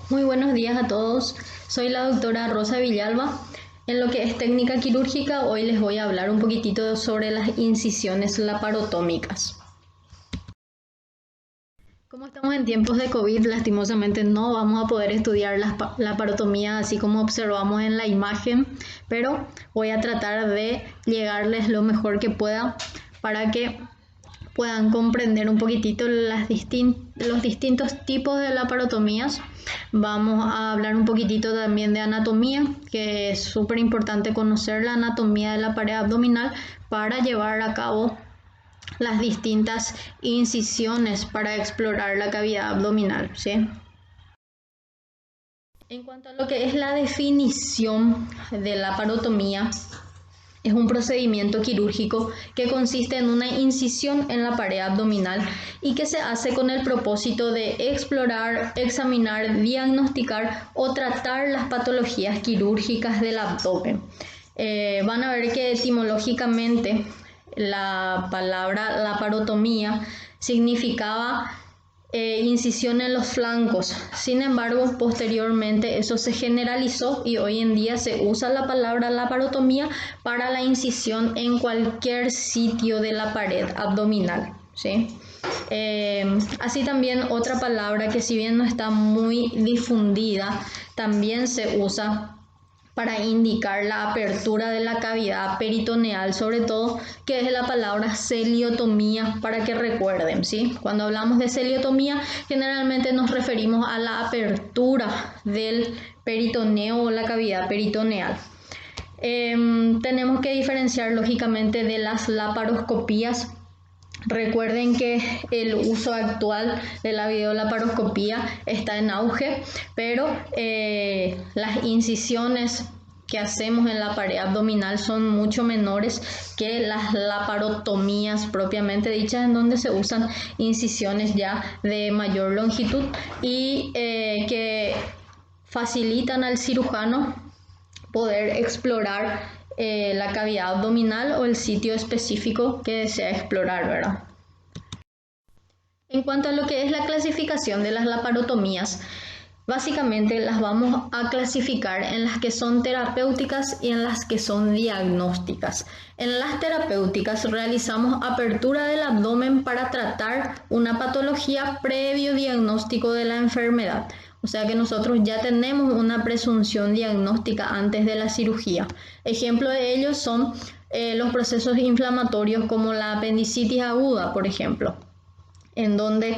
Muy buenos días a todos. Soy la doctora Rosa Villalba. En lo que es técnica quirúrgica, hoy les voy a hablar un poquitito sobre las incisiones laparotómicas. Como estamos en tiempos de COVID, lastimosamente no vamos a poder estudiar la laparotomía así como observamos en la imagen, pero voy a tratar de llegarles lo mejor que pueda para que puedan comprender un poquitito los distintos tipos de laparotomías. Vamos a hablar un poquitito también de anatomía, que es súper importante conocer la anatomía de la pared abdominal para llevar a cabo las distintas incisiones para explorar la cavidad abdominal, ¿sí? En cuanto a lo que es la definición de la laparotomía, es un procedimiento quirúrgico que consiste en una incisión en la pared abdominal y que se hace con el propósito de explorar, examinar, diagnosticar o tratar las patologías quirúrgicas del abdomen. Van a ver que etimológicamente la palabra laparotomía significaba incisión en los flancos. Sin embargo, posteriormente eso se generalizó y hoy en día se usa la palabra laparotomía para la incisión en cualquier sitio de la pared abdominal, ¿sí? Así también otra palabra que, si bien no está muy difundida, también se usa para indicar la apertura de la cavidad peritoneal, sobre todo, que es la palabra celiotomía, para que recuerden, ¿sí? Cuando hablamos de celiotomía, generalmente nos referimos a la apertura del peritoneo o la cavidad peritoneal. Tenemos que diferenciar lógicamente de las laparoscopías. Recuerden que el uso actual de la videolaparoscopía está en auge, pero las incisiones que hacemos en la pared abdominal son mucho menores que las laparotomías propiamente dichas, en donde se usan incisiones ya de mayor longitud y que facilitan al cirujano poder explorar la cavidad abdominal o el sitio específico que desea explorar, ¿verdad? En cuanto a lo que es la clasificación de las laparotomías, básicamente las vamos a clasificar en las que son terapéuticas y en las que son diagnósticas. En las terapéuticas realizamos apertura del abdomen para tratar una patología previo diagnóstico de la enfermedad. O sea que nosotros ya tenemos una presunción diagnóstica antes de la cirugía. Ejemplo de ellos son los procesos inflamatorios como la apendicitis aguda, por ejemplo, en donde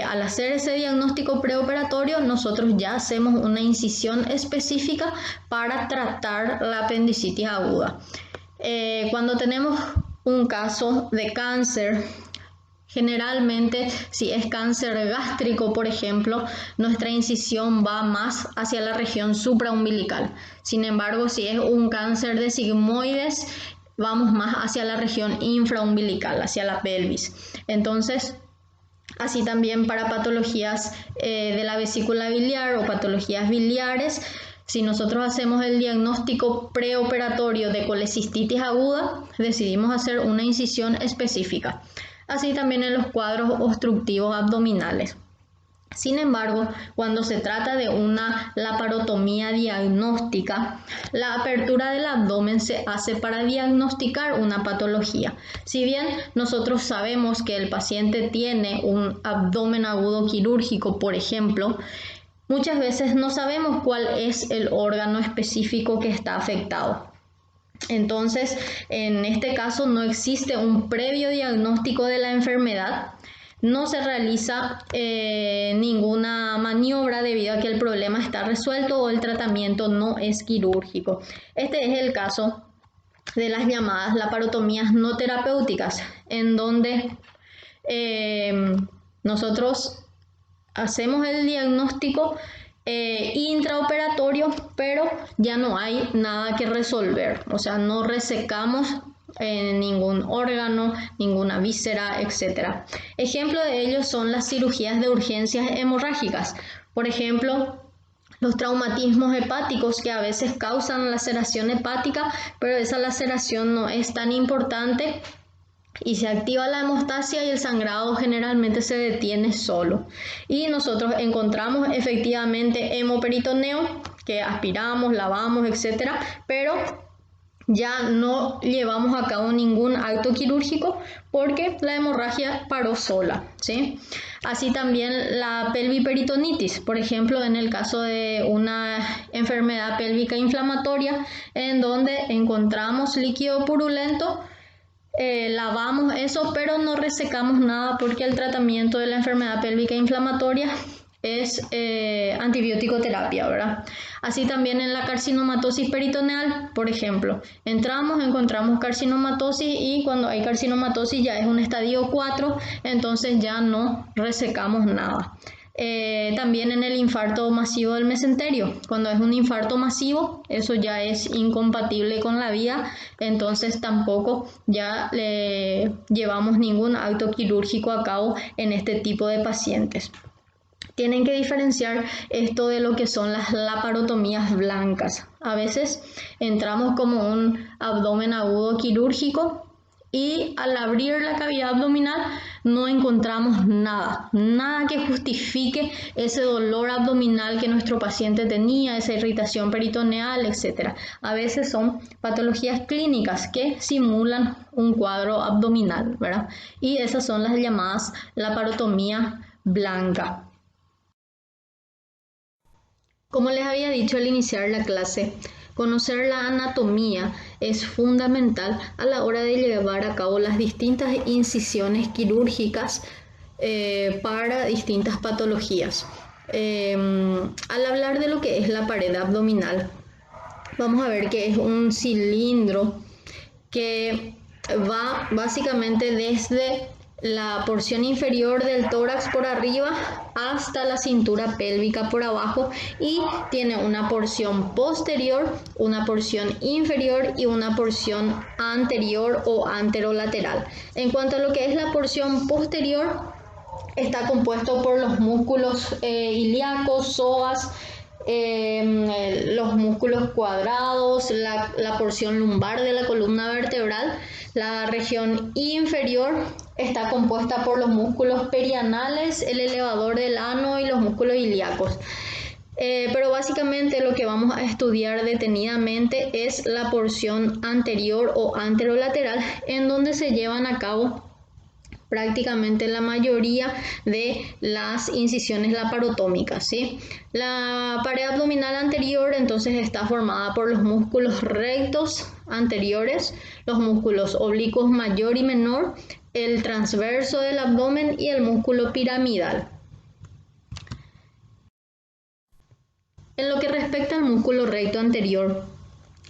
al hacer ese diagnóstico preoperatorio nosotros ya hacemos una incisión específica para tratar la apendicitis aguda. Cuando tenemos un caso de cáncer, generalmente, si es cáncer gástrico, por ejemplo, nuestra incisión va más hacia la región supraumbilical. Sin embargo, si es un cáncer de sigmoides, vamos más hacia la región infraumbilical, hacia la pelvis. Entonces, así también para patologías de la vesícula biliar o patologías biliares, si nosotros hacemos el diagnóstico preoperatorio de colecistitis aguda, decidimos hacer una incisión específica. Así también en los cuadros obstructivos abdominales. Sin embargo, cuando se trata de una laparotomía diagnóstica, la apertura del abdomen se hace para diagnosticar una patología. Si bien nosotros sabemos que el paciente tiene un abdomen agudo quirúrgico, por ejemplo, muchas veces no sabemos cuál es el órgano específico que está afectado. Entonces, en este caso no existe un previo diagnóstico de la enfermedad, no se realiza ninguna maniobra debido a que el problema está resuelto o el tratamiento no es quirúrgico. Este es el caso de las llamadas laparotomías no terapéuticas, en donde nosotros hacemos el diagnóstico intraoperatorio, pero ya no hay nada que resolver, o sea, no resecamos ningún órgano, ninguna víscera, etc. Ejemplo de ello son las cirugías de urgencias hemorrágicas, por ejemplo, los traumatismos hepáticos, que a veces causan laceración hepática, pero esa laceración no es tan importante y se activa la hemostasia y el sangrado generalmente se detiene solo. Y nosotros encontramos efectivamente hemoperitoneo, que aspiramos, lavamos, etcétera, pero ya no llevamos a cabo ningún acto quirúrgico porque la hemorragia paró sola, ¿sí? Así también la pelviperitonitis, por ejemplo, en el caso de una enfermedad pélvica inflamatoria en donde encontramos líquido purulento, lavamos eso, pero no resecamos nada porque el tratamiento de la enfermedad pélvica inflamatoria es antibiótico terapia, ¿verdad? Así también en la carcinomatosis peritoneal, por ejemplo, encontramos carcinomatosis y cuando hay carcinomatosis ya es un estadio 4, entonces ya no resecamos nada. También en el infarto masivo del mesenterio, cuando es un infarto masivo, eso ya es incompatible con la vida, entonces tampoco ya le llevamos ningún acto quirúrgico a cabo en este tipo de pacientes. Tienen que diferenciar esto de lo que son las laparotomías blancas. A veces entramos como un abdomen agudo quirúrgico y al abrir la cavidad abdominal no encontramos nada que justifique ese dolor abdominal que nuestro paciente tenía, esa irritación peritoneal, etc. A veces son patologías clínicas que simulan un cuadro abdominal, ¿verdad? Y esas son las llamadas laparotomía blanca. Como les había dicho al iniciar la clase, conocer la anatomía es fundamental a la hora de llevar a cabo las distintas incisiones quirúrgicas para distintas patologías. Al hablar de lo que es la pared abdominal, vamos a ver que es un cilindro que va básicamente desde la porción inferior del tórax por arriba hasta la cintura pélvica por abajo y tiene una porción posterior, una porción inferior y una porción anterior o anterolateral. En cuanto a lo que es la porción posterior, está compuesto por los músculos ilíacos, psoas, los músculos cuadrados, la porción lumbar de la columna vertebral. La región inferior está compuesta por los músculos perianales, el elevador del ano y los músculos ilíacos. Pero básicamente lo que vamos a estudiar detenidamente es la porción anterior o anterolateral, en donde se llevan a cabo prácticamente la mayoría de las incisiones laparotómicas, ¿sí? La pared abdominal anterior entonces está formada por los músculos rectos anteriores, los músculos oblicuos mayor y menor, el transverso del abdomen y el músculo piramidal. En lo que respecta al músculo recto anterior,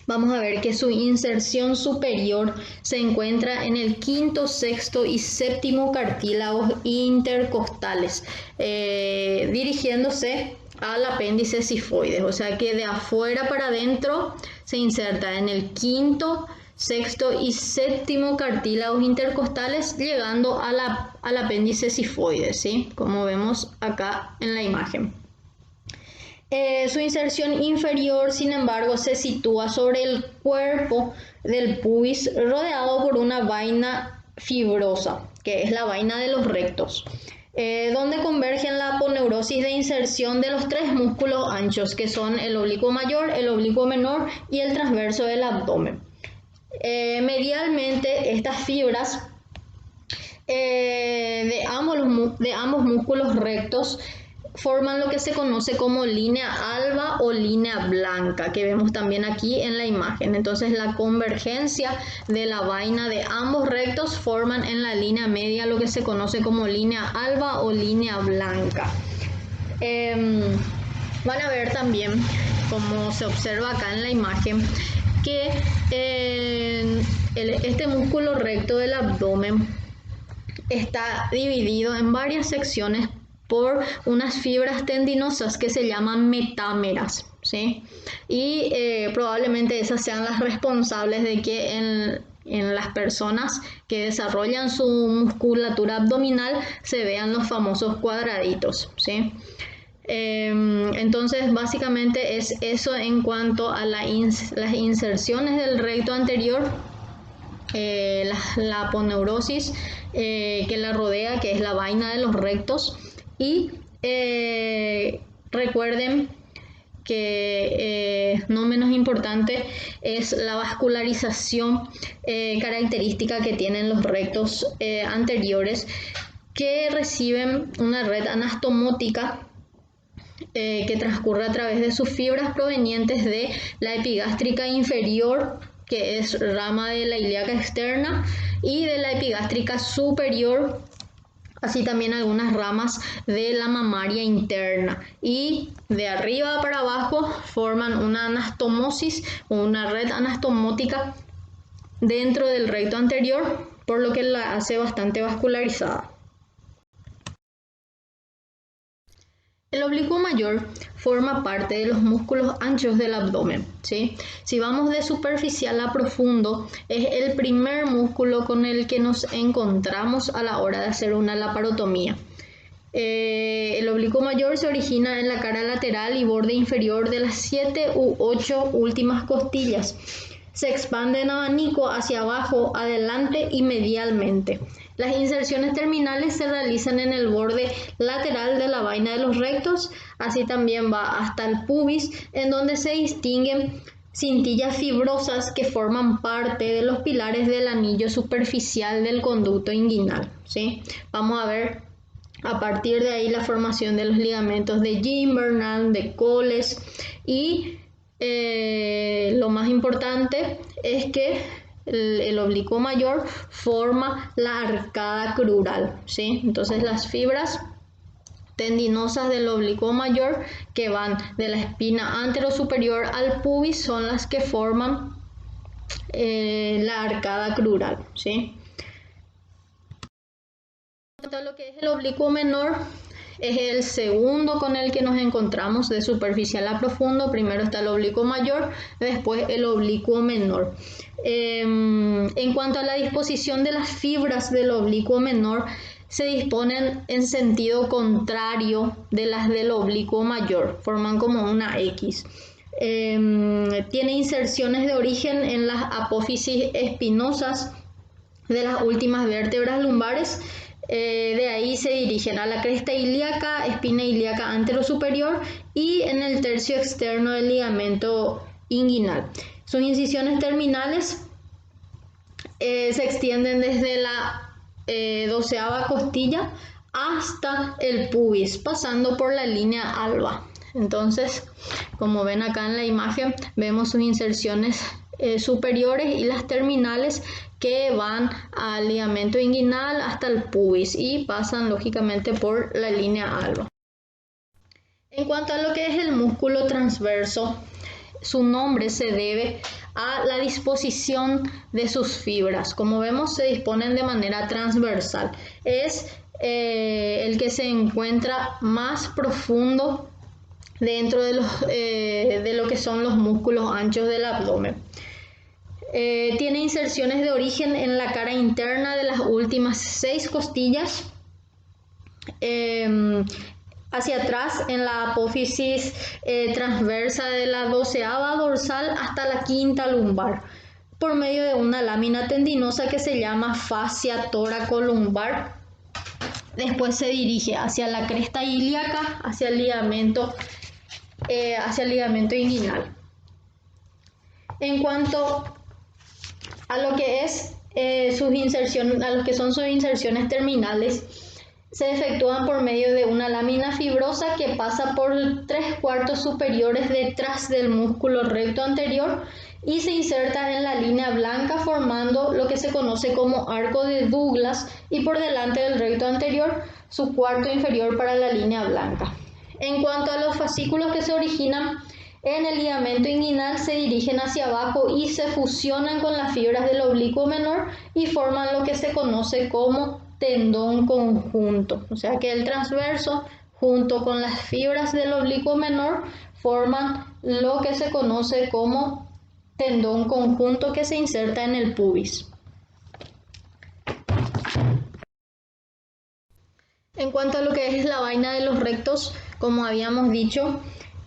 vamos a ver que su inserción superior se encuentra en el quinto, sexto y séptimo cartílagos intercostales, dirigiéndose al apéndice cifoides, o sea que de afuera para adentro se inserta en el quinto, sexto y séptimo cartílagos intercostales, llegando al apéndice cifoides, ¿sí? Como vemos acá en la imagen. Su inserción inferior, sin embargo, se sitúa sobre el cuerpo del pubis, rodeado por una vaina fibrosa, que es la vaina de los rectos, donde convergen la aponeurosis de inserción de los tres músculos anchos, que son el oblicuo mayor, el oblicuo menor y el transverso del abdomen. Medialmente, estas fibras de ambos músculos rectos forman lo que se conoce como línea alba o línea blanca, que vemos también aquí en la imagen. Entonces la convergencia de la vaina de ambos rectos forman en la línea media lo que se conoce como línea alba o línea blanca. Van a ver también, como se observa acá en la imagen, que este músculo recto del abdomen está dividido en varias secciones por unas fibras tendinosas que se llaman metámeras, ¿sí? Y probablemente esas sean las responsables de que en las personas que desarrollan su musculatura abdominal se vean los famosos cuadraditos, ¿sí? Entonces básicamente es eso en cuanto a las inserciones del recto anterior la aponeurosis que la rodea, que es la vaina de los rectos. Y recuerden que no menos importante es la vascularización característica que tienen los rectos anteriores, que reciben una red anastomótica que transcurre a través de sus fibras provenientes de la epigástrica inferior, que es rama de la ilíaca externa, y de la epigástrica superior, así también algunas ramas de la mamaria interna, y de arriba para abajo forman una anastomosis o una red anastomótica dentro del recto anterior, por lo que la hace bastante vascularizada. El oblicuo mayor forma parte de los músculos anchos del abdomen, ¿sí? Si vamos de superficial a profundo, es el primer músculo con el que nos encontramos a la hora de hacer una laparotomía. El oblicuo mayor se origina en la cara lateral y borde inferior de las 7 u 8 últimas costillas. Se expande en abanico hacia abajo, adelante y medialmente. Las inserciones terminales se realizan en el borde lateral de la vaina de los rectos, así también va hasta el pubis, en donde se distinguen cintillas fibrosas que forman parte de los pilares del anillo superficial del conducto inguinal, ¿sí? Vamos a ver a partir de ahí la formación de los ligamentos de Gimbernal, de Coles, y lo más importante es que el oblicuo mayor forma la arcada crural, ¿sí? Entonces las fibras tendinosas del oblicuo mayor que van de la espina anterosuperior al pubis son las que forman la arcada crural, ¿sí? Lo que es el oblicuo menor es el segundo con el que nos encontramos de superficial a profundo. Primero está el oblicuo mayor, después el oblicuo menor. En cuanto a la disposición de las fibras del oblicuo menor, se disponen en sentido contrario de las del oblicuo mayor, forman como una X. Tiene inserciones de origen en las apófisis espinosas de las últimas vértebras lumbares. De ahí se dirigen a la cresta ilíaca, espina ilíaca anterosuperior y en el tercio externo del ligamento inguinal. Sus incisiones terminales se extienden desde la 12ª costilla hasta el pubis, pasando por la línea alba. Entonces, como ven acá en la imagen, vemos sus inserciones superiores y las terminales que van al ligamento inguinal hasta el pubis y pasan lógicamente por la línea alba. En cuanto a lo que es el músculo transverso, su nombre se debe a la disposición de sus fibras. Como vemos, se disponen de manera transversal. Es el que se encuentra más profundo dentro de lo que son los músculos anchos del abdomen. Tiene inserciones de origen en la cara interna de las últimas 6 costillas, hacia atrás en la apófisis transversa de la 12ª dorsal hasta la 5ª lumbar, por medio de una lámina tendinosa que se llama fascia tóraco-lumbar. Después se dirige hacia la cresta ilíaca, hacia el ligamento inguinal. En cuanto a lo que es sus inserciones, a lo que son sus inserciones terminales, se efectúan por medio de una lámina fibrosa que pasa por 3/4 superiores detrás del músculo recto anterior y se inserta en la línea blanca formando lo que se conoce como arco de Douglas y por delante del recto anterior su cuarto inferior para la línea blanca. En cuanto a los fascículos que se originan en el ligamento inguinal, se dirigen hacia abajo y se fusionan con las fibras del oblicuo menor y forman lo que se conoce como tendón conjunto. O sea que el transverso junto con las fibras del oblicuo menor forman lo que se conoce como tendón conjunto que se inserta en el pubis. En cuanto a lo que es la vaina de los rectos, como habíamos dicho,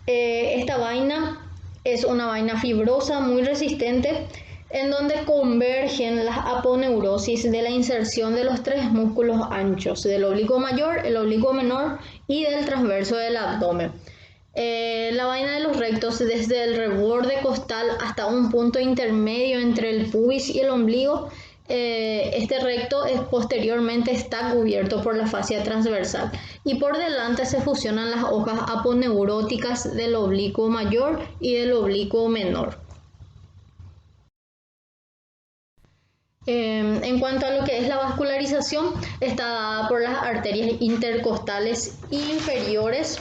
esta vaina es una vaina fibrosa muy resistente en donde convergen las aponeurosis de la inserción de los tres músculos anchos, del oblicuo mayor, el oblicuo menor y del transverso del abdomen. La vaina de los rectos, desde el reborde costal hasta un punto intermedio entre el pubis y el ombligo, este recto posteriormente está cubierto por la fascia transversal y por delante se fusionan las hojas aponeuróticas del oblicuo mayor y del oblicuo menor. En cuanto a lo que es la vascularización, está dada por las arterias intercostales inferiores,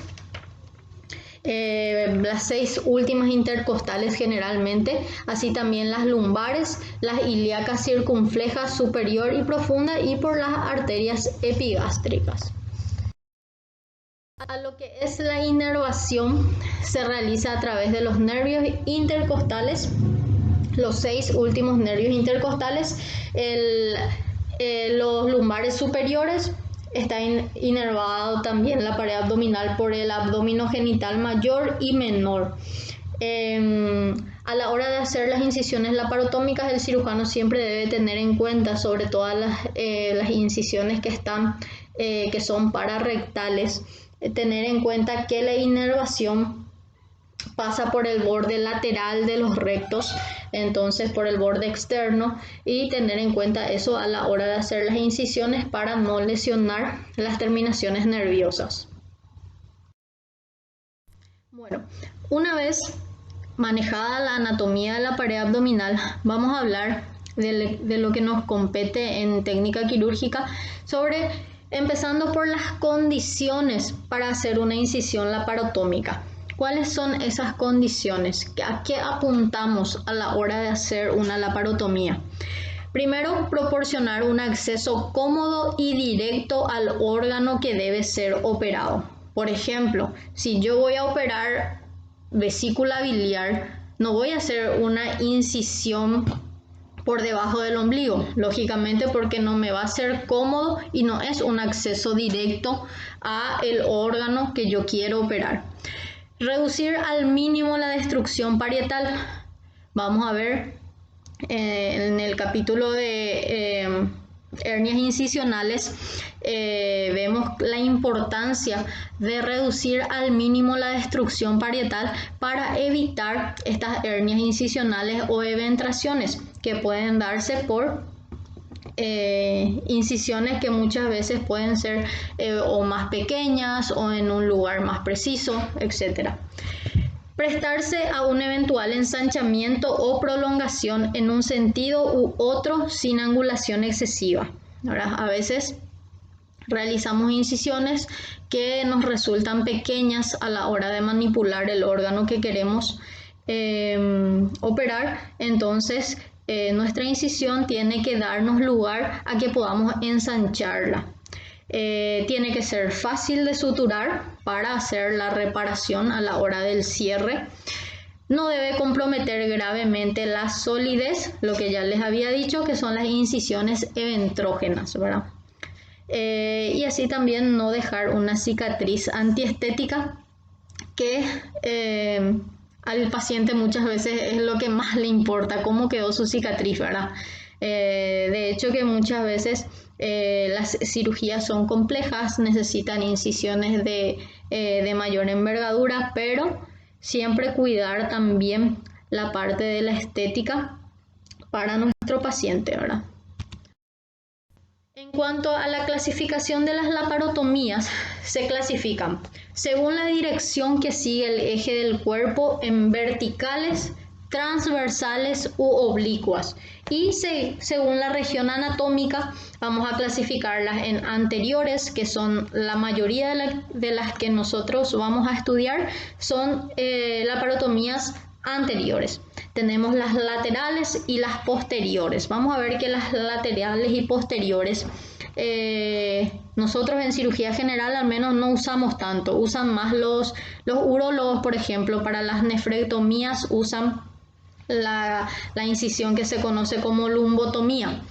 las 6 últimas intercostales generalmente, así también las lumbares, las ilíacas circunflejas superior y profunda, y por las arterias epigástricas. A lo que es la inervación se realiza a través de los nervios intercostales, los 6 últimos nervios intercostales, los lumbares superiores. Está inervado también la pared abdominal por el abdominogenital mayor y menor. A la hora de hacer las incisiones laparotómicas, el cirujano siempre debe tener en cuenta, sobre todas las incisiones que son pararectales, tener en cuenta que la inervación pasa por el borde lateral de los rectos, entonces por el borde externo, y tener en cuenta eso a la hora de hacer las incisiones para no lesionar las terminaciones nerviosas. Bueno, una vez manejada la anatomía de la pared abdominal, vamos a hablar de lo que nos compete en técnica quirúrgica, empezando por las condiciones para hacer una incisión laparotómica. ¿Cuáles son esas condiciones? ¿A qué apuntamos a la hora de hacer una laparotomía? Primero, proporcionar un acceso cómodo y directo al órgano que debe ser operado. Por ejemplo, si yo voy a operar vesícula biliar, no voy a hacer una incisión por debajo del ombligo, lógicamente, porque no me va a ser cómodo y no es un acceso directo a el órgano que yo quiero operar. Reducir al mínimo la destrucción parietal. Vamos a ver en el capítulo de hernias incisionales, vemos la importancia de reducir al mínimo la destrucción parietal para evitar estas hernias incisionales o eventraciones que pueden darse por incisiones que muchas veces pueden ser o más pequeñas o en un lugar más preciso, etc. Prestarse a un eventual ensanchamiento o prolongación en un sentido u otro sin angulación excesiva. Ahora, a veces realizamos incisiones que nos resultan pequeñas a la hora de manipular el órgano que queremos operar, entonces nuestra incisión tiene que darnos lugar a que podamos ensancharla. Tiene que ser fácil de suturar para hacer la reparación a la hora del cierre. No debe comprometer gravemente la solidez, lo que ya les había dicho, que son las incisiones eventrógenas, ¿verdad? Y así también no dejar una cicatriz antiestética que al paciente muchas veces es lo que más le importa, cómo quedó su cicatriz, ¿verdad? De hecho que muchas veces las cirugías son complejas, necesitan incisiones de mayor envergadura, pero siempre cuidar también la parte de la estética para nuestro paciente, ¿verdad? En cuanto a la clasificación de las laparotomías, se clasifican según la dirección que sigue el eje del cuerpo en verticales, transversales u oblicuas, y según la región anatómica vamos a clasificarlas en anteriores, que son la mayoría de las que nosotros vamos a estudiar, son laparotomías anteriores. Tenemos las laterales y las posteriores. Vamos a ver que las laterales y posteriores nosotros en cirugía general al menos no usamos tanto, usan más los urólogos, por ejemplo. Para las nefrectomías usan la incisión que se conoce como lumbotomía,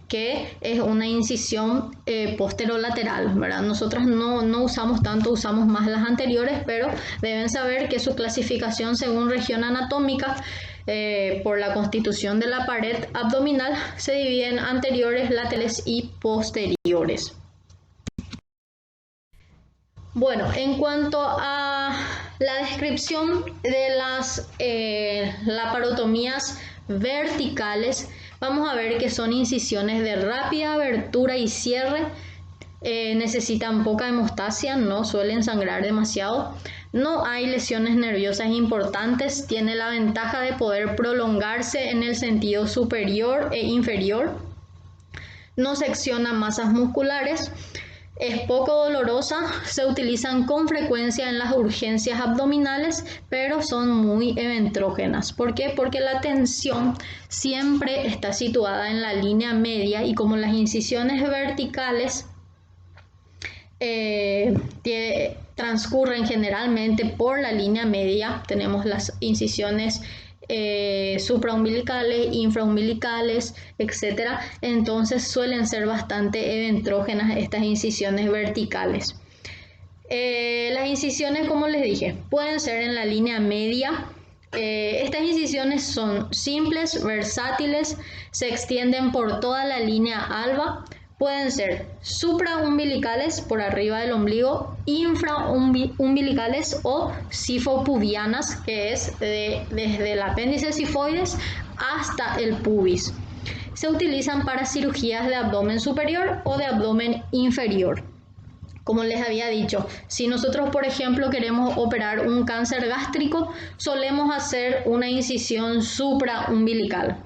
que es una incisión posterolateral, ¿verdad? Nosotras no usamos tanto, usamos más las anteriores, pero deben saber que su clasificación según región anatómica por la constitución de la pared abdominal, se dividen anteriores, laterales y posteriores. Bueno, en cuanto a la descripción de las laparotomías verticales, vamos a ver que son incisiones de rápida abertura y cierre, necesitan poca hemostasia, no suelen sangrar demasiado, no hay lesiones nerviosas importantes, tiene la ventaja de poder prolongarse en el sentido superior e inferior, no secciona masas musculares, es poco dolorosa, se utilizan con frecuencia en las urgencias abdominales, pero son muy eventrógenas. ¿Por qué? Porque la tensión siempre está situada en la línea media y como las incisiones verticales transcurren generalmente por la línea media, tenemos las incisiones supraumbilicales, infraumbilicales, etcétera. Entonces suelen ser bastante eventrógenas estas incisiones verticales. Las incisiones, como les dije, pueden ser en la línea media. Estas incisiones son simples, versátiles, se extienden por toda la línea alba. Pueden ser supraumbilicales por arriba del ombligo, infraumbilicales o sifopubianas, que es desde el apéndice sifoides hasta el pubis. Se utilizan para cirugías de abdomen superior o de abdomen inferior. Como les había dicho, si nosotros, por ejemplo, queremos operar un cáncer gástrico, solemos hacer una incisión supraumbilical.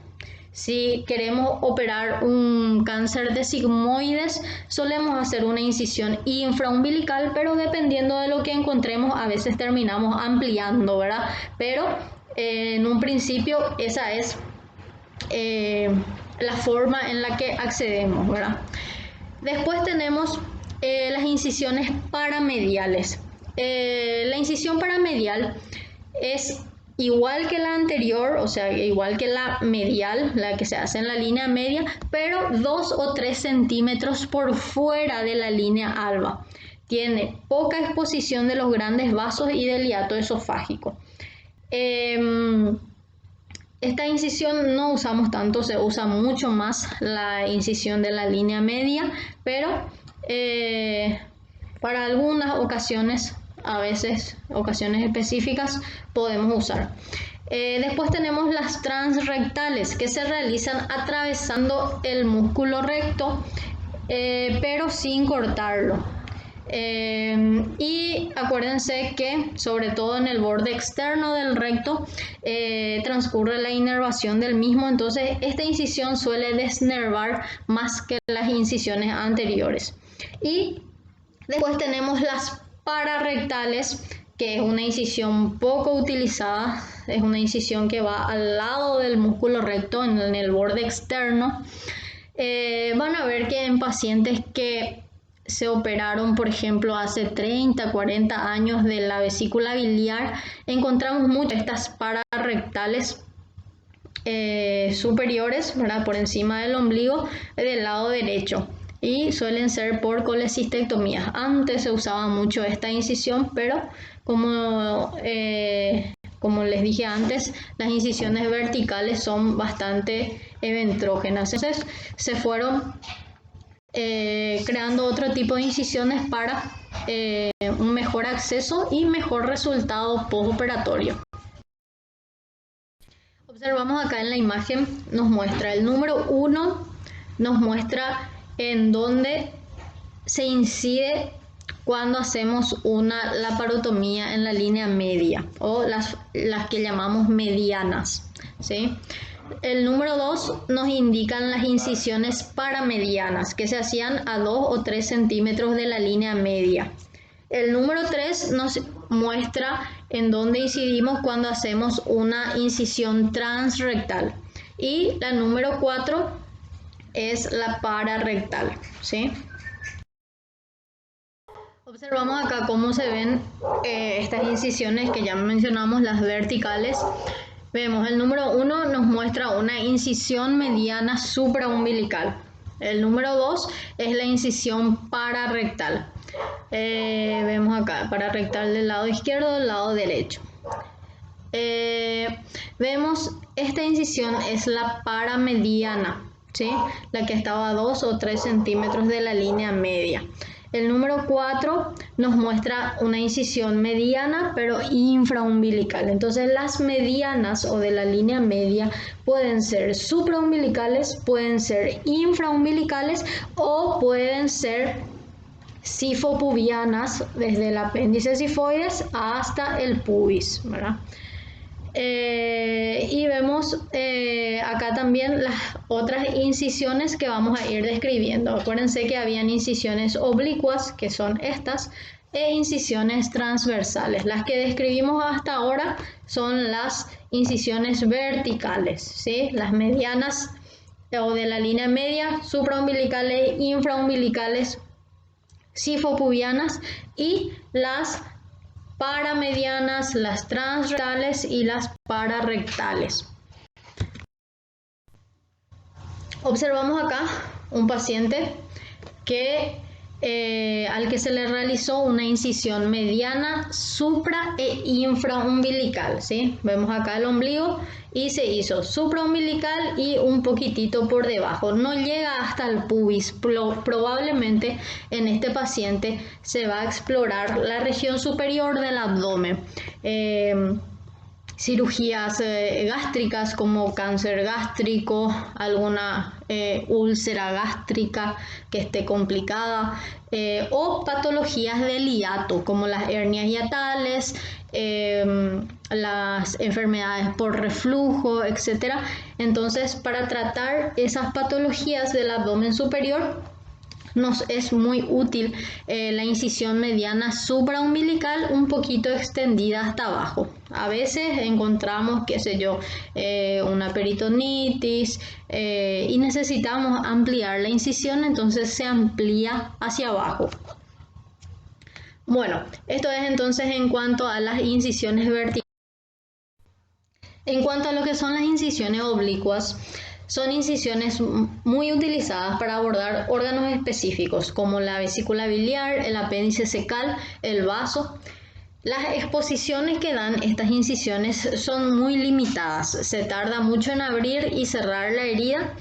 Si queremos operar un cáncer de sigmoides, solemos hacer una incisión infraumbilical, pero dependiendo de lo que encontremos, a veces terminamos ampliando, ¿verdad? Pero en un principio esa es la forma en la que accedemos, ¿verdad? Después tenemos las incisiones paramediales. La incisión paramedial es igual que la anterior, o sea, igual que la medial, la que se hace en la línea media, pero 2 o 3 centímetros por fuera de la línea alba. Tiene poca exposición de los grandes vasos y del hiato esofágico. Esta incisión no usamos tanto, se usa mucho más la incisión de la línea media, pero para algunas ocasiones, a veces, ocasiones específicas, podemos usar. Después tenemos las transrectales, que se realizan atravesando el músculo recto, pero sin cortarlo. Y acuérdense que, sobre todo en el borde externo del recto, transcurre la inervación del mismo, entonces esta incisión suele desnervar más que las incisiones anteriores. Y después tenemos las pararrectales, que es una incisión poco utilizada, es una incisión que va al lado del músculo recto, en el borde externo. Van a ver que en pacientes que se operaron, por ejemplo, hace 30, 40 años de la vesícula biliar, encontramos muchas estas pararrectales superiores, ¿verdad? Por encima del ombligo del lado derecho. Y suelen ser por colecistectomías. Antes se usaba mucho esta incisión, pero como les dije antes, las incisiones verticales son bastante eventrógenas. Entonces se fueron creando otro tipo de incisiones para un mejor acceso y mejor resultado postoperatorio. Observamos acá en la imagen, nos muestra el número 1, nos muestra en donde se incide cuando hacemos una laparotomía en la línea media o las que llamamos medianas, ¿sí? El número 2 nos indican las incisiones paramedianas que se hacían a 2 o 3 centímetros de la línea media. El número 3 nos muestra en dónde incidimos cuando hacemos una incisión transrectal. Y la número 4 es la pararrectal, ¿sí? Observamos acá cómo se ven estas incisiones que ya mencionamos, las verticales. Vemos el número 1 nos muestra una incisión mediana supraumbilical. El número 2 es la incisión pararrectal. Vemos acá pararrectal del lado izquierdo, del lado derecho. Vemos esta incisión es la paramediana, ¿sí? La que estaba a 2 o 3 centímetros de la línea media. El número 4 nos muestra una incisión mediana pero infraumbilical. Entonces las medianas o de la línea media pueden ser supraumbilicales, pueden ser infraumbilicales o pueden ser sifopubianas desde el apéndice sifoides hasta el pubis, ¿verdad? Y vemos acá también las otras incisiones que vamos a ir describiendo. Acuérdense que habían incisiones oblicuas, que son estas, e incisiones transversales. Las que describimos hasta ahora son las incisiones verticales, ¿sí? Las medianas o de la línea media, supraumbilicales, infraumbilicales, sifopubianas, y las paramedianas, las transrectales y las pararectales. Observamos acá un paciente que al que se le realizó una incisión mediana, supra e infraumbilical, ¿sí? Vemos acá el ombligo y se hizo supraumbilical y un poquitito por debajo. No llega hasta el pubis. Probablemente en este paciente se va a explorar la región superior del abdomen. Cirugías gástricas como cáncer gástrico, alguna úlcera gástrica que esté complicada, o patologías del hiato como las hernias hiatales, las enfermedades por reflujo, etc. Entonces, para tratar esas patologías del abdomen superior, nos es muy útil la incisión mediana supraumbilical un poquito extendida hasta abajo. A veces encontramos, qué sé yo, una peritonitis y necesitamos ampliar la incisión, entonces se amplía hacia abajo. Bueno, esto es entonces en cuanto a las incisiones verticales. En cuanto a lo que son las incisiones oblicuas, son incisiones muy utilizadas para abordar órganos específicos como la vesícula biliar, el apéndice cecal, el vaso. Las exposiciones que dan estas incisiones son muy limitadas. Se tarda mucho en abrir y cerrar la herida,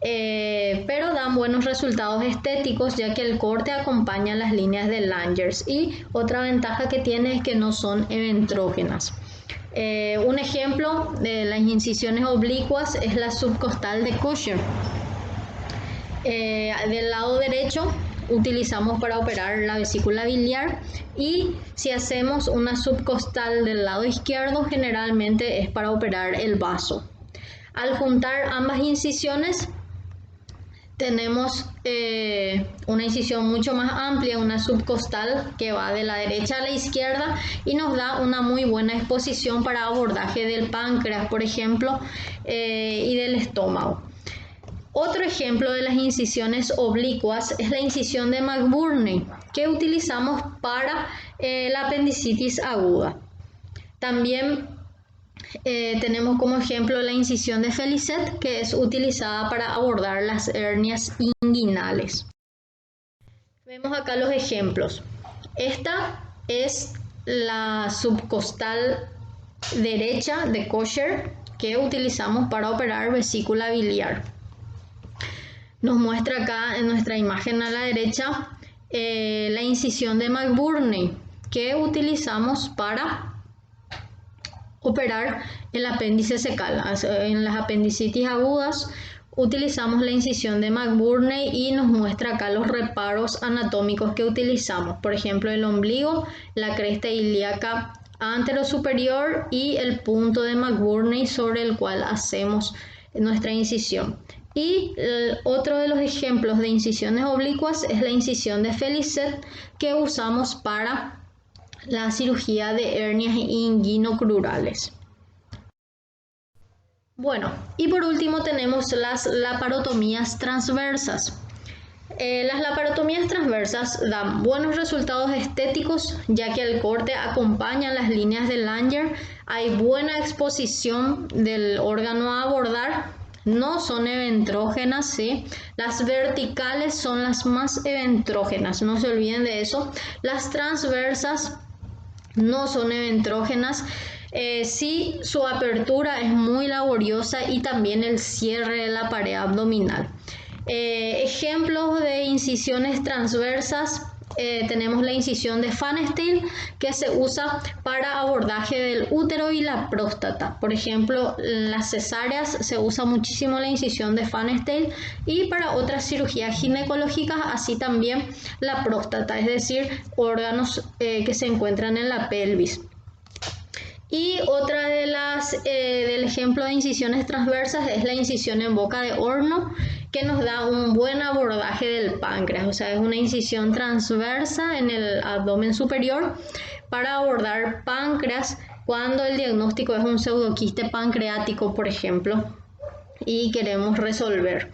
pero dan buenos resultados estéticos ya que el corte acompaña las líneas de Langers, y otra ventaja que tiene es que no son eventrógenas. Un ejemplo de las incisiones oblicuas es la subcostal de Kucher. Del lado derecho utilizamos para operar la vesícula biliar, y si hacemos una subcostal del lado izquierdo generalmente es para operar el vaso. Al juntar ambas incisiones tenemos una incisión mucho más amplia, una subcostal que va de la derecha a la izquierda y nos da una muy buena exposición para abordaje del páncreas, por ejemplo, y del estómago. Otro ejemplo de las incisiones oblicuas es la incisión de McBurney, que utilizamos para la apendicitis aguda. También tenemos como ejemplo la incisión de Felicet, que es utilizada para abordar las hernias inguinales. Vemos acá los ejemplos. Esta es la subcostal derecha de Kucher que utilizamos para operar vesícula biliar. Nos muestra acá en nuestra imagen a la derecha la incisión de McBurney que utilizamos para operar el apéndice cecal. En las apendicitis agudas utilizamos la incisión de McBurney y nos muestra acá los reparos anatómicos que utilizamos. Por ejemplo, el ombligo, la cresta ilíaca anterosuperior y el punto de McBurney sobre el cual hacemos nuestra incisión. Y otro de los ejemplos de incisiones oblicuas es la incisión de Felicet que usamos para la cirugía de hernias inguinocrurales. Bueno, y por último tenemos las laparotomías transversas. Las laparotomías transversas dan buenos resultados estéticos ya que el corte acompaña las líneas de Langer, hay buena exposición del órgano a abordar, no son eventrógenas, ¿sí? Las verticales son las más eventrógenas, no se olviden de eso. Las transversas no son eventrógenas. Sí, su apertura es muy laboriosa y también el cierre de la pared abdominal. Ejemplos de incisiones transversas. Tenemos la incisión de Van Styl, que se usa para abordaje del útero y la próstata. Por ejemplo, en las cesáreas se usa muchísimo la incisión de Van Styl, y para otras cirugías ginecológicas, así también la próstata, es decir, órganos que se encuentran en la pelvis. Y otra de del ejemplo de incisiones transversas es la incisión en boca de horno, que nos da un buen abordaje del páncreas. O sea, es una incisión transversa en el abdomen superior para abordar páncreas cuando el diagnóstico es un pseudoquiste pancreático, por ejemplo, y queremos resolver.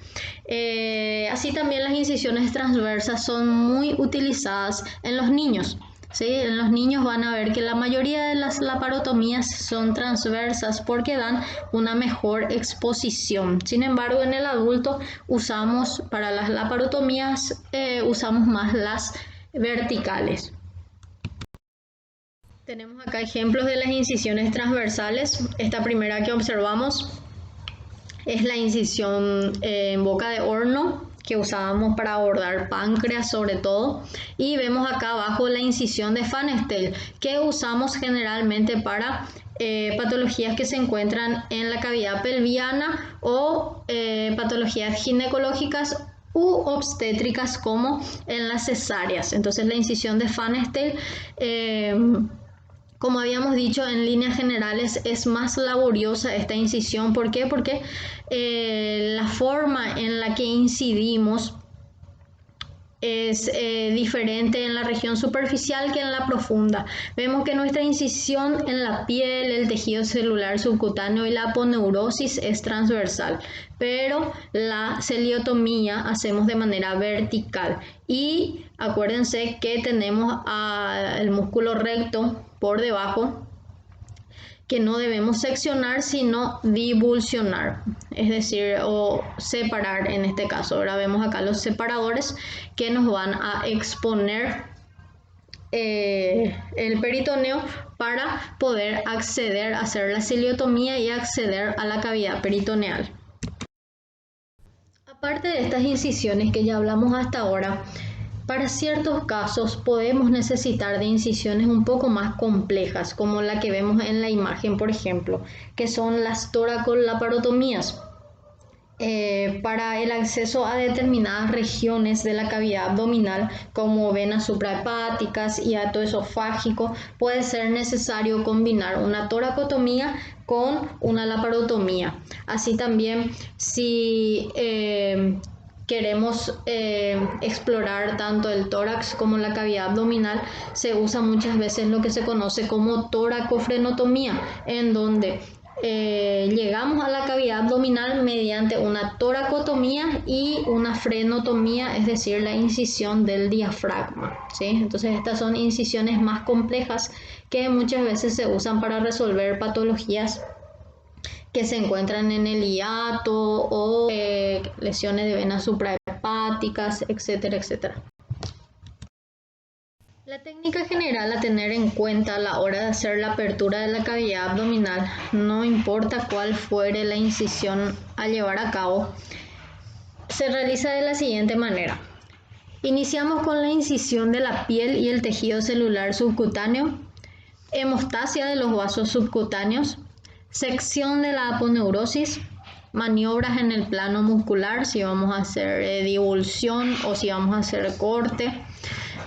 Así también las incisiones transversas son muy utilizadas en los niños. ¿Sí? En los niños van a ver que la mayoría de las laparotomías son transversas porque dan una mejor exposición. Sin embargo, en el adulto para las laparotomías usamos más las verticales. Tenemos acá ejemplos de las incisiones transversales. Esta primera que observamos es la incisión en boca de horno, que usábamos para abordar páncreas sobre todo, y vemos acá abajo la incisión de Van Styl, que usamos generalmente para patologías que se encuentran en la cavidad pelviana o patologías ginecológicas u obstétricas como en las cesáreas. Entonces la incisión de Van Styl, como habíamos dicho, en líneas generales es más laboriosa esta incisión. ¿Por qué? Porque la forma en la que incidimos es diferente en la región superficial que en la profunda. Vemos que nuestra incisión en la piel, el tejido celular subcutáneo y la aponeurosis es transversal, pero la celiotomía hacemos de manera vertical. Y acuérdense que tenemos el músculo recto por debajo, que no debemos seccionar sino divulsionar, es decir, o separar en este caso. Ahora vemos acá los separadores que nos van a exponer el peritoneo para poder acceder a hacer la ciliotomía y acceder a la cavidad peritoneal. Aparte de estas incisiones que ya hablamos hasta ahora, para ciertos casos podemos necesitar de incisiones un poco más complejas, como la que vemos en la imagen, por ejemplo, que son las toracolaparotomías. Para el acceso a determinadas regiones de la cavidad abdominal, como venas suprahepáticas y hiato esofágico, puede ser necesario combinar una toracotomía con una laparotomía. Así también, si queremos explorar tanto el tórax como la cavidad abdominal, se usa muchas veces lo que se conoce como toracofrenotomía, en donde llegamos a la cavidad abdominal mediante una toracotomía y una frenotomía, es decir, la incisión del diafragma, ¿sí? Entonces estas son incisiones más complejas que muchas veces se usan para resolver patologías que se encuentran en el hiato o lesiones de venas suprahepáticas, etcétera, etcétera. La técnica general a tener en cuenta a la hora de hacer la apertura de la cavidad abdominal, no importa cuál fuere la incisión a llevar a cabo, se realiza de la siguiente manera. Iniciamos con la incisión de la piel y el tejido celular subcutáneo, hemostasia de los vasos subcutáneos, sección de la aponeurosis, maniobras en el plano muscular, si vamos a hacer divulsión o si vamos a hacer corte,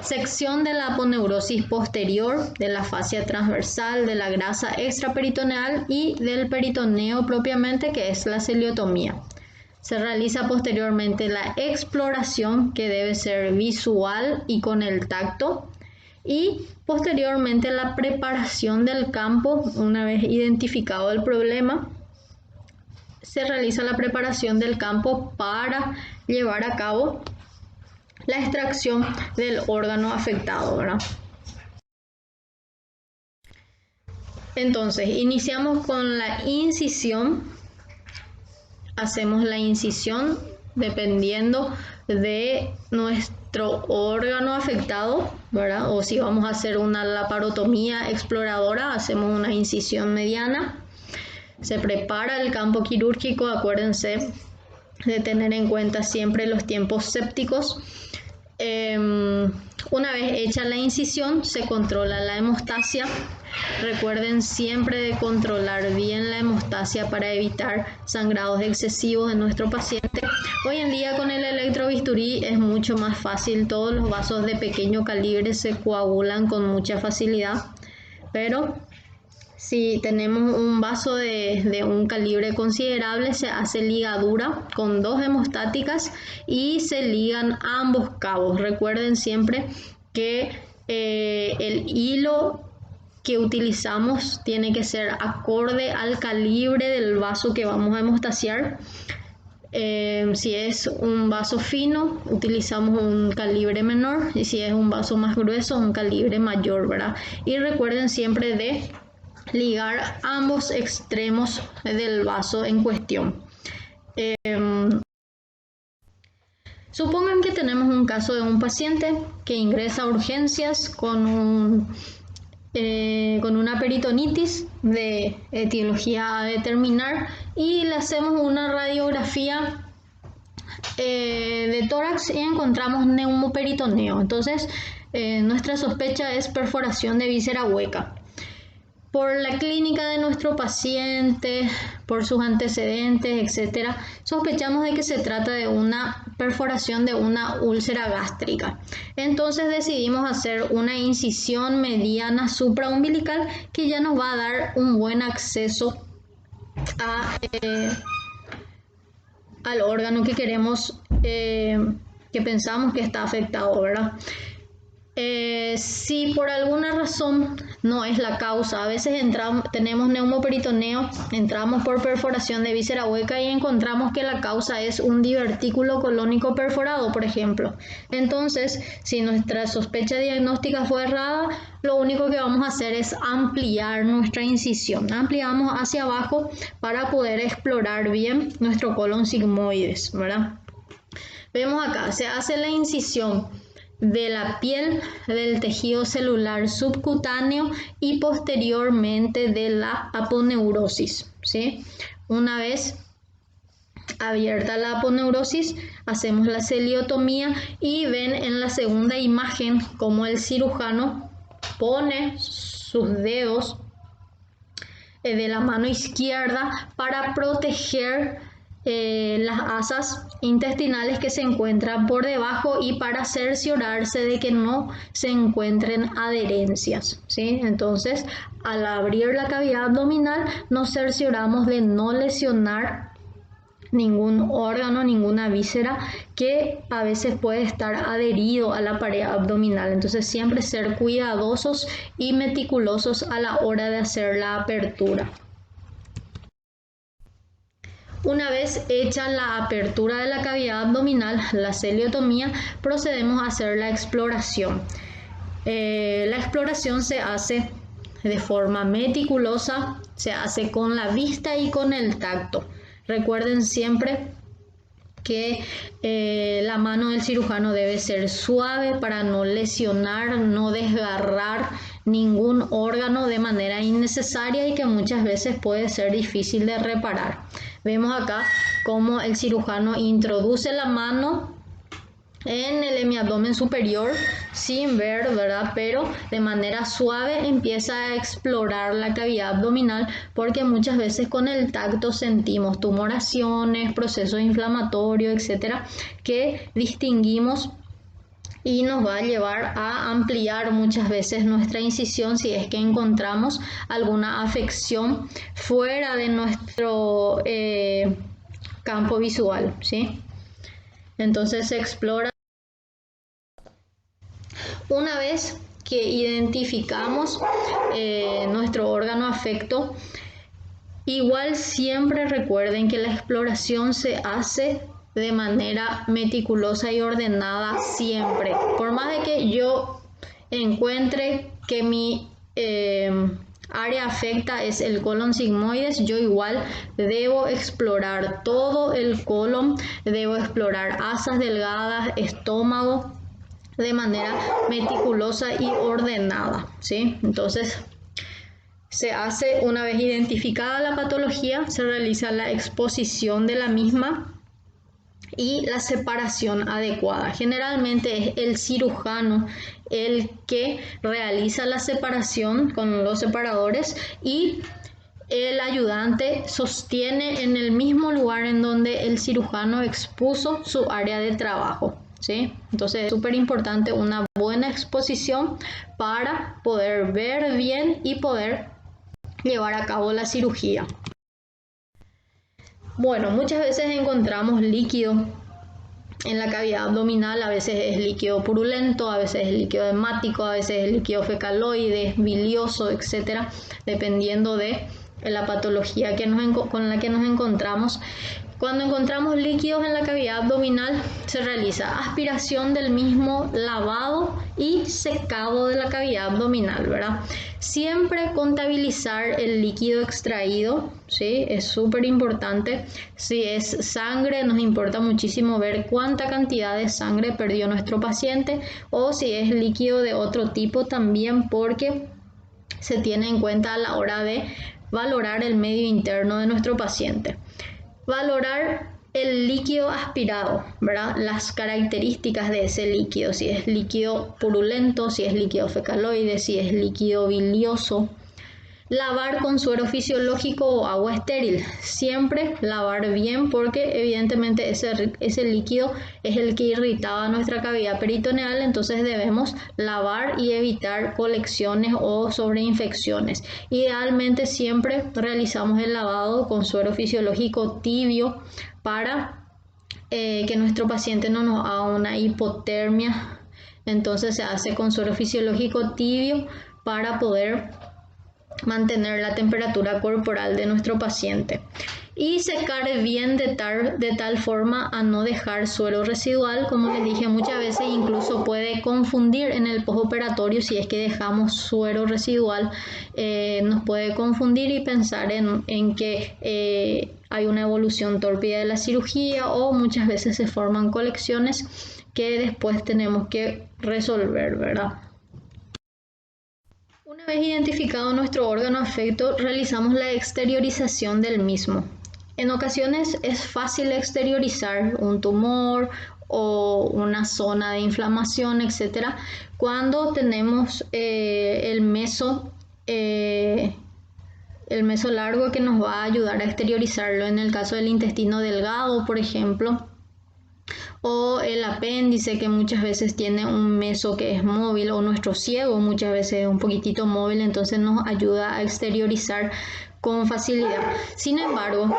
sección de la aponeurosis posterior, de la fascia transversal, de la grasa extraperitoneal y del peritoneo propiamente, que es la celiotomía. Se realiza posteriormente la exploración, que debe ser visual y con el tacto, y posteriormente la preparación del campo. Una vez identificado el problema, se realiza la preparación del campo para llevar a cabo la extracción del órgano afectado, ¿verdad? Entonces, iniciamos con la incisión. Hacemos la incisión dependiendo de nuestro órgano afectado, ¿verdad? O si vamos a hacer una laparotomía exploradora, hacemos una incisión mediana. Se prepara el campo quirúrgico, acuérdense de tener en cuenta siempre los tiempos sépticos. Una vez hecha la incisión, se controla la hemostasia. Recuerden siempre de controlar bien la hemostasia para evitar sangrados excesivos en nuestro paciente. Hoy en día con el electrobisturí es mucho más fácil, todos los vasos de pequeño calibre se coagulan con mucha facilidad, pero si tenemos un vaso de un calibre considerable, se hace ligadura con 2 hemostáticas y se ligan ambos cabos. Recuerden siempre que el hilo que utilizamos tiene que ser acorde al calibre del vaso que vamos a hemostasiar. Si es un vaso fino, utilizamos un calibre menor, y si es un vaso más grueso, un calibre mayor, ¿verdad? Y recuerden siempre de ligar ambos extremos del vaso en cuestión. Supongan que tenemos un caso de un paciente que ingresa a urgencias con una peritonitis de etiología a determinar y le hacemos una radiografía de tórax y encontramos neumoperitoneo. Entonces, nuestra sospecha es perforación de víscera hueca. Por la clínica de nuestro paciente, por sus antecedentes, etc., sospechamos de que se trata de una perforación de una úlcera gástrica. Entonces decidimos hacer una incisión mediana supraumbilical que ya nos va a dar un buen acceso al órgano que queremos, que pensamos que está afectado, ¿verdad? Si por alguna razón no es la causa, a veces tenemos neumoperitoneo, entramos por perforación de víscera hueca y encontramos que la causa es un divertículo colónico perforado, por ejemplo. Entonces, si nuestra sospecha diagnóstica fue errada, lo único que vamos a hacer es ampliar nuestra incisión. Ampliamos hacia abajo para poder explorar bien nuestro colon sigmoides, ¿verdad? Vemos acá, se hace la incisión de la piel, del tejido celular subcutáneo y posteriormente de la aponeurosis, ¿sí? Una vez abierta la aponeurosis, hacemos la celiotomía y ven en la segunda imagen cómo el cirujano pone sus dedos de la mano izquierda para proteger las asas intestinales que se encuentran por debajo y para cerciorarse de que no se encuentren adherencias, ¿sí? Entonces, al abrir la cavidad abdominal, nos cercioramos de no lesionar ningún órgano, ninguna víscera que a veces puede estar adherido a la pared abdominal. Entonces, siempre ser cuidadosos y meticulosos a la hora de hacer la apertura. Una vez hecha la apertura de la cavidad abdominal, la celiotomía, procedemos a hacer la exploración. La exploración se hace de forma meticulosa, se hace con la vista y con el tacto. Recuerden siempre que la mano del cirujano debe ser suave para no lesionar, no desgarrar ningún órgano de manera innecesaria y que muchas veces puede ser difícil de reparar. Vemos acá cómo el cirujano introduce la mano en el hemiabdomen superior sin ver, ¿verdad? Pero de manera suave empieza a explorar la cavidad abdominal porque muchas veces con el tacto sentimos tumoraciones, procesos inflamatorios, etcétera, que distinguimos y nos va a llevar a ampliar muchas veces nuestra incisión si es que encontramos alguna afección fuera de nuestro campo visual, ¿sí? Entonces se explora. Una vez que identificamos nuestro órgano afecto, igual siempre recuerden que la exploración se hace de manera meticulosa y ordenada siempre. Por más de que yo encuentre que mi área afecta es el colon sigmoides, yo igual debo explorar todo el colon, debo explorar asas delgadas, estómago, de manera meticulosa y ordenada, ¿sí? Entonces, se hace, una vez identificada la patología, se realiza la exposición de la misma y la separación adecuada. Generalmente es el cirujano el que realiza la separación con los separadores y el ayudante sostiene en el mismo lugar en donde el cirujano expuso su área de trabajo, ¿sí? Entonces es súper importante una buena exposición para poder ver bien y poder llevar a cabo la cirugía. Bueno, muchas veces encontramos líquido en la cavidad abdominal, a veces es líquido purulento, a veces es líquido hemático, a veces es líquido fecaloide, bilioso, etcétera, dependiendo de la patología con la que nos encontramos. Cuando encontramos líquidos en la cavidad abdominal, se realiza aspiración del mismo, lavado y secado de la cavidad abdominal, ¿verdad? Siempre contabilizar el líquido extraído, ¿sí? Es súper importante. Si es sangre, nos importa muchísimo ver cuánta cantidad de sangre perdió nuestro paciente, o si es líquido de otro tipo también, porque se tiene en cuenta a la hora de valorar el medio interno de nuestro paciente. Valorar el líquido aspirado, ¿verdad? Las características de ese líquido, si es líquido purulento, si es líquido fecaloide, si es líquido bilioso. Lavar con suero fisiológico o agua estéril. Siempre lavar bien, porque evidentemente ese líquido es el que irritaba nuestra cavidad peritoneal, entonces debemos lavar y evitar colecciones o sobreinfecciones. Idealmente siempre realizamos el lavado con suero fisiológico tibio para que nuestro paciente no nos haga una hipotermia. Entonces se hace con suero fisiológico tibio para poder mantener la temperatura corporal de nuestro paciente, y secar bien de tal forma a no dejar suero residual. Como les dije, muchas veces incluso puede confundir en el postoperatorio. Si es que dejamos suero residual, nos puede confundir y pensar en que hay una evolución tórpida de la cirugía, o muchas veces se forman colecciones que después tenemos que resolver, ¿verdad? Una vez identificado nuestro órgano afecto, realizamos la exteriorización del mismo. En ocasiones es fácil exteriorizar un tumor o una zona de inflamación, etc., cuando tenemos el meso largo que nos va a ayudar a exteriorizarlo. En el caso del intestino delgado, por ejemplo, o el apéndice, que muchas veces tiene un meso que es móvil, o nuestro ciego muchas veces es un poquitito móvil, entonces nos ayuda a exteriorizar con facilidad. Sin embargo,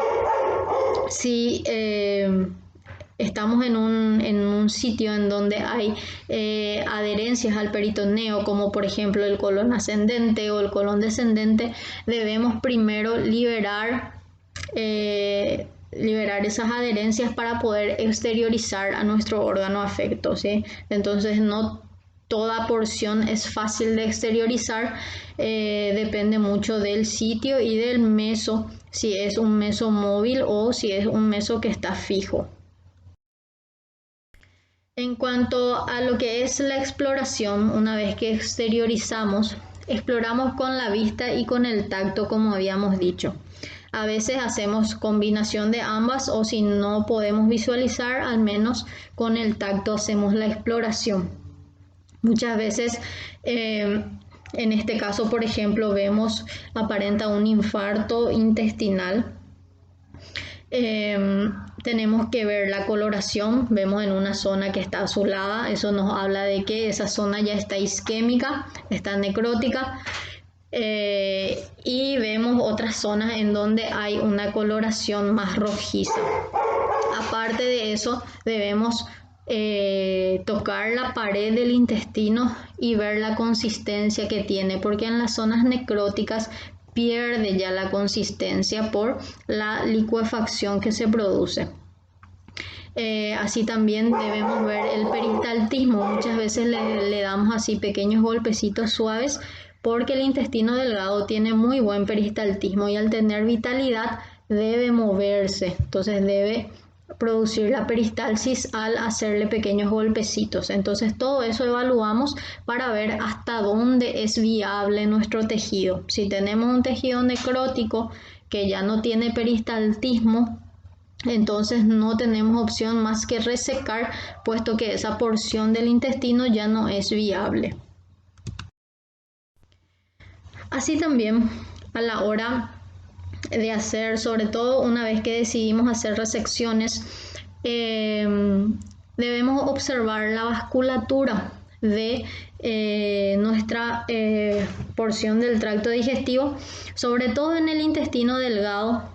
si estamos en un sitio en donde hay adherencias al peritoneo, como por ejemplo el colon ascendente o el colon descendente, debemos primero liberar esas adherencias para poder exteriorizar a nuestro órgano afecto, ¿sí? Entonces no toda porción es fácil de exteriorizar, depende mucho del sitio y del meso, si es un meso móvil o si es un meso que está fijo. En cuanto a lo que es la exploración, una vez que exteriorizamos, exploramos con la vista y con el tacto, como habíamos dicho. A veces hacemos combinación de ambas, o si no podemos visualizar, al menos con el tacto hacemos la exploración. Muchas veces, en este caso, por ejemplo, aparenta un infarto intestinal. Tenemos que ver la coloración, vemos en una zona que está azulada, eso nos habla de que esa zona ya está isquémica, está necrótica. Y vemos otras zonas en donde hay una coloración más rojiza. Aparte de eso, debemos tocar la pared del intestino y ver la consistencia que tiene, porque en las zonas necróticas pierde ya la consistencia por la licuefacción que se produce. Así también debemos ver el peristaltismo. Muchas veces le damos así pequeños golpecitos suaves, porque el intestino delgado tiene muy buen peristaltismo y al tener vitalidad debe moverse, entonces debe producir la peristalsis al hacerle pequeños golpecitos. Entonces todo eso evaluamos para ver hasta dónde es viable nuestro tejido. Si tenemos un tejido necrótico que ya no tiene peristaltismo, entonces no tenemos opción más que resecar, puesto que esa porción del intestino ya no es viable. Así también, a la hora de hacer, sobre todo una vez que decidimos hacer resecciones, debemos observar la vasculatura de nuestra porción del tracto digestivo, sobre todo en el intestino delgado,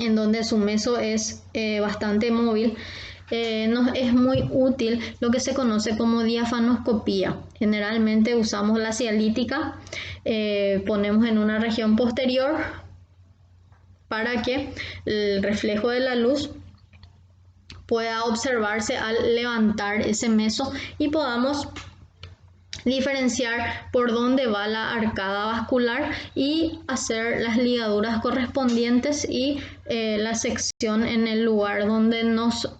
en donde su meso es bastante móvil. Nos es muy útil lo que se conoce como diafanoscopía. Generalmente usamos la cialítica, ponemos en una región posterior para que el reflejo de la luz pueda observarse al levantar ese meso y podamos diferenciar por dónde va la arcada vascular y hacer las ligaduras correspondientes y la sección en el lugar donde nos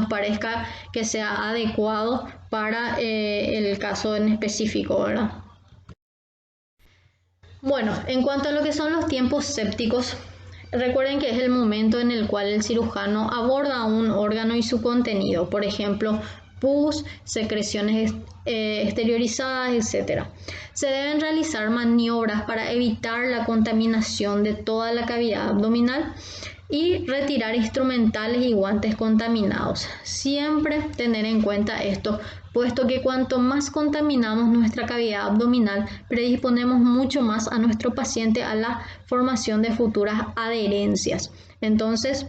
parezca que sea adecuado para el caso en específico, ¿verdad? Bueno, en cuanto a lo que son los tiempos sépticos, recuerden que es el momento en el cual el cirujano aborda un órgano y su contenido, por ejemplo, pus, secreciones exteriorizadas, etc. Se deben realizar maniobras para evitar la contaminación de toda la cavidad abdominal y retirar instrumentales y guantes contaminados. Siempre tener en cuenta esto, puesto que cuanto más contaminamos nuestra cavidad abdominal, predisponemos mucho más a nuestro paciente a la formación de futuras adherencias. Entonces,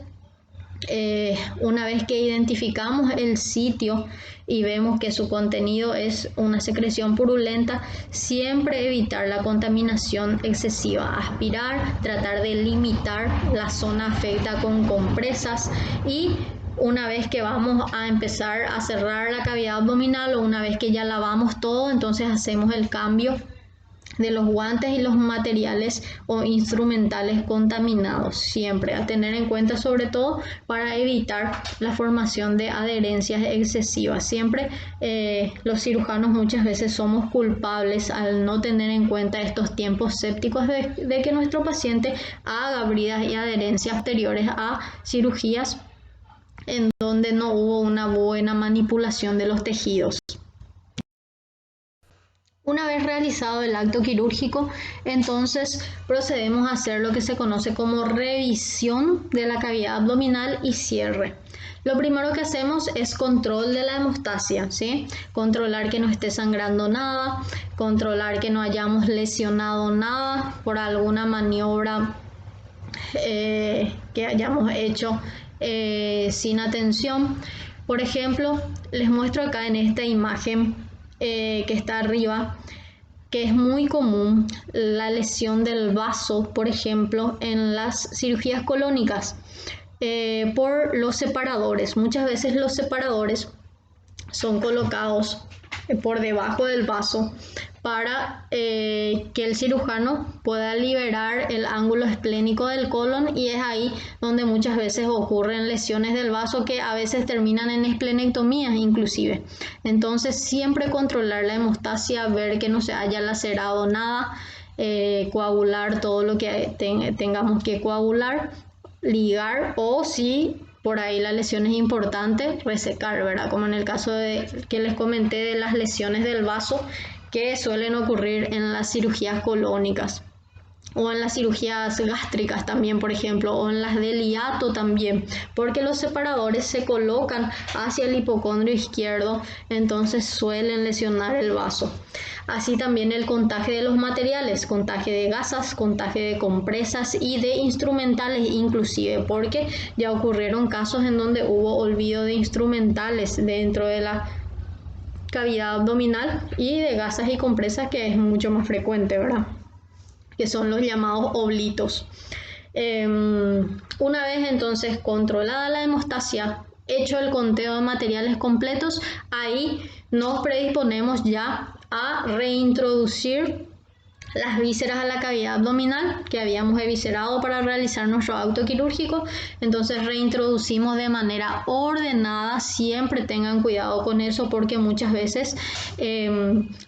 una vez que identificamos el sitio y vemos que su contenido es una secreción purulenta, siempre evitar la contaminación excesiva, aspirar, tratar de limitar la zona afecta con compresas y una vez que vamos a empezar a cerrar la cavidad abdominal o una vez que ya lavamos todo, entonces hacemos el cambio de los guantes y los materiales o instrumentales contaminados, siempre a tener en cuenta, sobre todo para evitar la formación de adherencias excesivas. Siempre los cirujanos muchas veces somos culpables al no tener en cuenta estos tiempos sépticos de que nuestro paciente haga bridas y adherencias posteriores a cirugías en donde no hubo una buena manipulación de los tejidos. Una vez realizado el acto quirúrgico, entonces procedemos a hacer lo que se conoce como revisión de la cavidad abdominal y cierre. Lo primero que hacemos es control de la hemostasia, ¿sí? Controlar que no esté sangrando nada, controlar que no hayamos lesionado nada por alguna maniobra que hayamos hecho sin atención. Por ejemplo, les muestro acá en esta imagen que está arriba, que es muy común la lesión del vaso, por ejemplo, en las cirugías colónicas, por los separadores. Muchas veces los separadores son colocados por debajo del vaso para que el cirujano pueda liberar el ángulo esplénico del colon, y es ahí donde muchas veces ocurren lesiones del vaso que a veces terminan en esplenectomías inclusive. Entonces siempre controlar la hemostasia, ver que no se haya lacerado nada, coagular todo lo que tengamos que coagular, ligar, o si por ahí la lesión es importante, resecar, ¿verdad? Como en el caso que les comenté de las lesiones del vaso que suelen ocurrir en las cirugías colónicas o en las cirugías gástricas también, por ejemplo, o en las del hiato también, porque los separadores se colocan hacia el hipocondrio izquierdo, entonces suelen lesionar el vaso. Así también el contaje de los materiales, contaje de gasas, contaje de compresas y de instrumentales inclusive, porque ya ocurrieron casos en donde hubo olvido de instrumentales dentro de la cavidad abdominal y de gasas y compresas, que es mucho más frecuente, ¿verdad? Que son los llamados oblitos. Una vez entonces controlada la hemostasia, hecho el conteo de materiales completos, ahí nos predisponemos ya a reintroducir las vísceras a la cavidad abdominal que habíamos eviscerado para realizar nuestro acto quirúrgico. Entonces reintroducimos de manera ordenada, siempre tengan cuidado con eso porque muchas veces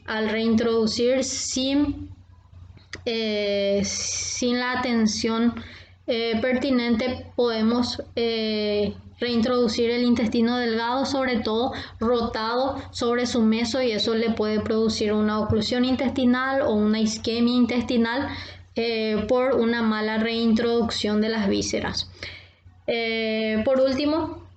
al reintroducir sin la atención pertinente podemos reintroducir el intestino delgado, sobre todo rotado sobre su meso, y eso le puede producir una oclusión intestinal o una isquemia intestinal por una mala reintroducción de las vísceras. Por último,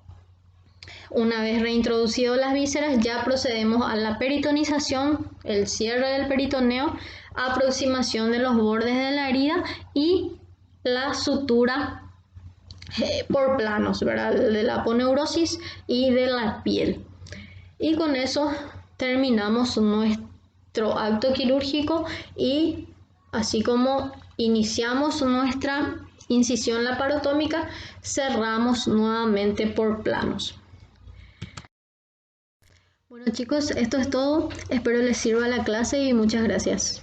una vez reintroducido las vísceras, ya procedemos a la peritonización, el cierre del peritoneo, aproximación de los bordes de la herida y la sutura por planos, ¿verdad? De la aponeurosis y de la piel. Y con eso terminamos nuestro acto quirúrgico, y así como iniciamos nuestra incisión laparotómica, cerramos nuevamente por planos. Bueno chicos, esto es todo. Espero les sirva la clase y muchas gracias.